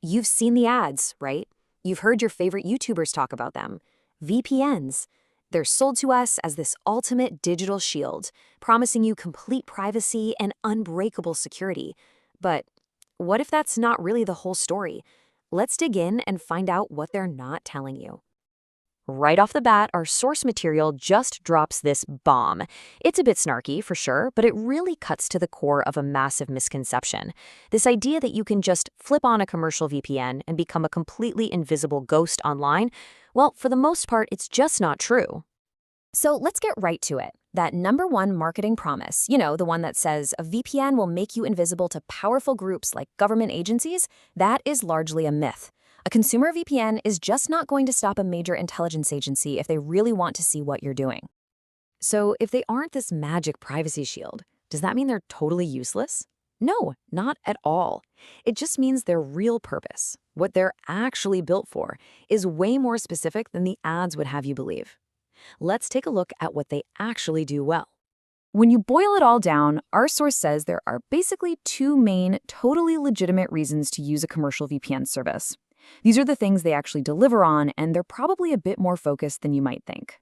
You've seen the ads, right? You've heard your favorite YouTubers talk about them. VPNs. They're sold to us as this ultimate digital shield, promising you complete privacy and unbreakable security. But what if that's not really the whole story? Let's dig in and find out what they're not telling you. Right off the bat, our source material just drops this bomb. It's a bit snarky, for sure, but it really cuts to the core of a massive misconception. This idea that you can just flip on a commercial VPN and become a completely invisible ghost online, well, for the most part, it's just not true. So let's get right to it. That #1 marketing promise, the one that says a VPN will make you invisible to powerful groups like government agencies, that is largely a myth. A consumer VPN is just not going to stop a major intelligence agency if they really want to see what you're doing. So if they aren't this magic privacy shield, does that mean they're totally useless? No, not at all. It just means their real purpose, what they're actually built for, is way more specific than the ads would have you believe. Let's take a look at what they actually do well. When you boil it all down, our source says there are basically two main, totally legitimate reasons to use a commercial VPN service. These are the things they actually deliver on, and they're probably a bit more focused than you might think.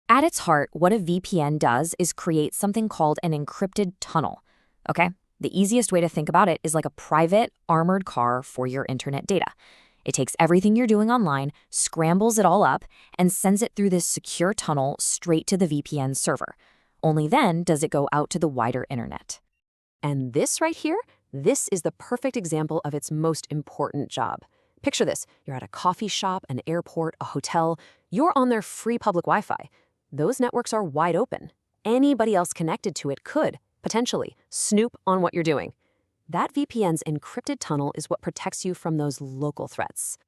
At its heart, what a VPN does is create something called an encrypted tunnel. Okay? The easiest way to think about it is like a private, armored car for your internet data. It takes everything you're doing online, scrambles it all up, and sends it through this secure tunnel straight to the VPN server. Only then does it go out to the wider internet. And this right here, this is the perfect example of its most important job. Picture this, you're at a coffee shop, an airport, a hotel, you're on their free public Wi-Fi. Those networks are wide open. Anybody else connected to it could, potentially, snoop on what you're doing. That VPN's encrypted tunnel is what protects you from those local threats.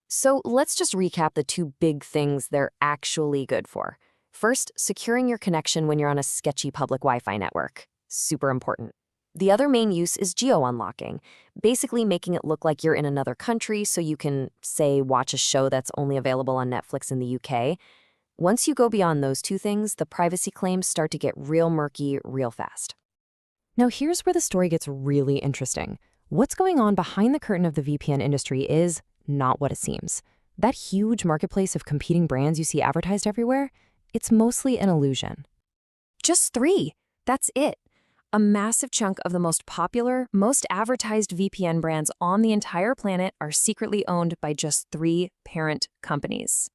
So let's just recap the two big things they're actually good for. First, securing your connection when you're on a sketchy public Wi-Fi network. Super important. The other main use is geo-unlocking, basically making it look like you're in another country so you can, say, watch a show that's only available on Netflix in the UK. Once you go beyond those two things, the privacy claims start to get real murky real fast. Now here's where the story gets really interesting. What's going on behind the curtain of the VPN industry is not what it seems. That huge marketplace of competing brands you see advertised everywhere, it's mostly an illusion. Just 3. That's it. A massive chunk of the most popular, most advertised VPN brands on the entire planet are secretly owned by just 3 parent companies.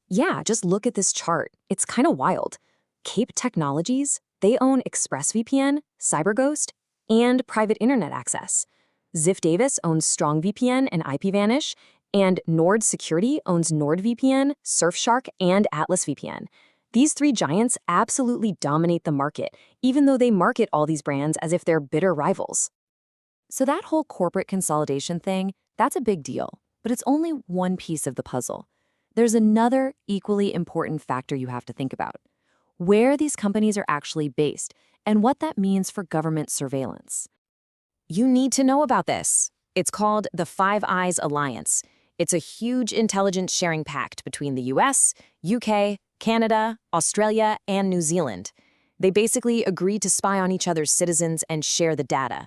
Yeah, just look at this chart. It's kind of wild. Cape Technologies, they own ExpressVPN, CyberGhost, and private internet access. Ziff Davis owns StrongVPN and IPVanish, and Nord Security owns NordVPN, Surfshark, and AtlasVPN. These 3 giants absolutely dominate the market, even though they market all these brands as if they're bitter rivals. So that whole corporate consolidation thing, that's a big deal, but it's only one piece of the puzzle. There's another equally important factor you have to think about: where these companies are actually based and what that means for government surveillance. You need to know about this. It's called the Five Eyes Alliance. It's a huge intelligence sharing pact between the US, UK, Canada, Australia, and New Zealand. They basically agreed to spy on each other's citizens and share the data.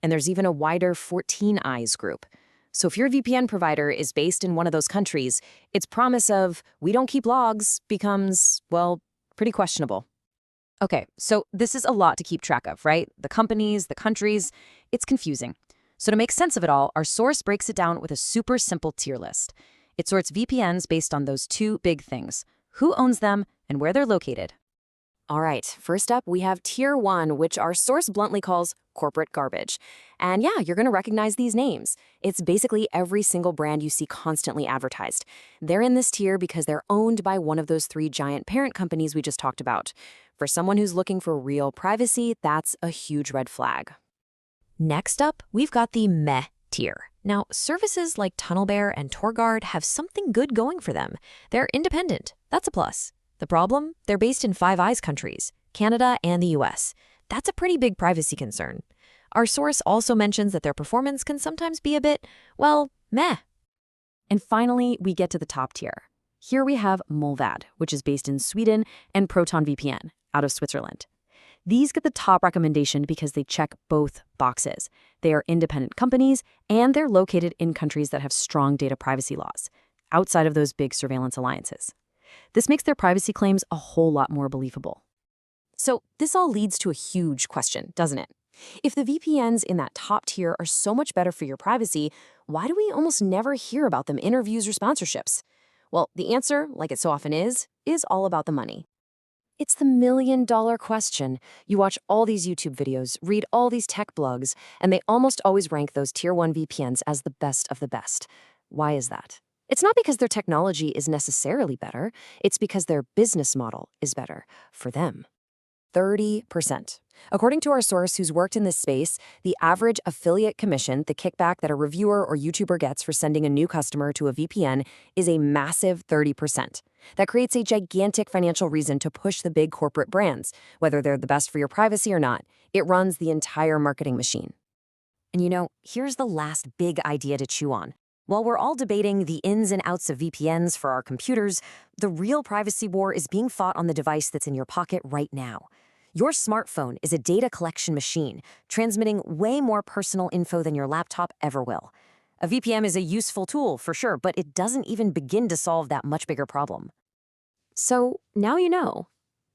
And there's even a wider 14 Eyes group. So if your VPN provider is based in one of those countries, its promise of "we don't keep logs" becomes, well, pretty questionable. Okay, so this is a lot to keep track of, right? The companies, the countries, it's confusing. So to make sense of it all, our source breaks it down with a super simple tier list. It sorts VPNs based on those 2 big things: who owns them and where they're located. All right, first up, we have Tier 1, which our source bluntly calls corporate garbage. And yeah, you're going to recognize these names. It's basically every single brand you see constantly advertised. They're in this tier because they're owned by one of those 3 giant parent companies we just talked about. For someone who's looking for real privacy, that's a huge red flag. Next up, we've got the meh tier. Now, services like TunnelBear and TorGuard have something good going for them. They're independent. That's a plus. The problem? They're based in Five Eyes countries, Canada and the US. That's a pretty big privacy concern. Our source also mentions that their performance can sometimes be a bit, well, meh. And finally, we get to the top tier. Here we have Mullvad, which is based in Sweden, and Proton VPN, out of Switzerland. These get the top recommendation because they check both boxes. They are independent companies, and they're located in countries that have strong data privacy laws, outside of those big surveillance alliances. This makes their privacy claims a whole lot more believable. So this all leads to a huge question, doesn't it? If the VPNs in that top tier are so much better for your privacy, why do we almost never hear about them in interviews or sponsorships? Well, the answer, like it so often is all about the money. It's the million-dollar question. You watch all these YouTube videos, read all these tech blogs, and they almost always rank those Tier 1 VPNs as the best of the best. Why is that? It's not because their technology is necessarily better. It's because their business model is better for them. 30%. According to our source who's worked in this space, the average affiliate commission, the kickback that a reviewer or YouTuber gets for sending a new customer to a VPN, is a massive 30%. That creates a gigantic financial reason to push the big corporate brands, whether they're the best for your privacy or not. It runs the entire marketing machine. And here's the last big idea to chew on. While we're all debating the ins and outs of VPNs for our computers, the real privacy war is being fought on the device that's in your pocket right now. Your smartphone is a data collection machine, transmitting way more personal info than your laptop ever will. A VPN is a useful tool, for sure, but it doesn't even begin to solve that much bigger problem. So now you know.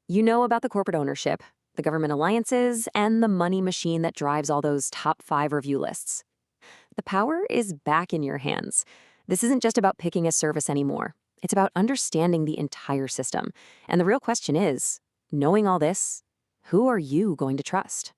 You know about the corporate ownership, the government alliances, and the money machine that drives all those top 5 review lists. The power is back in your hands. This isn't just about picking a service anymore. It's about understanding the entire system. And the real question is, knowing all this, who are you going to trust?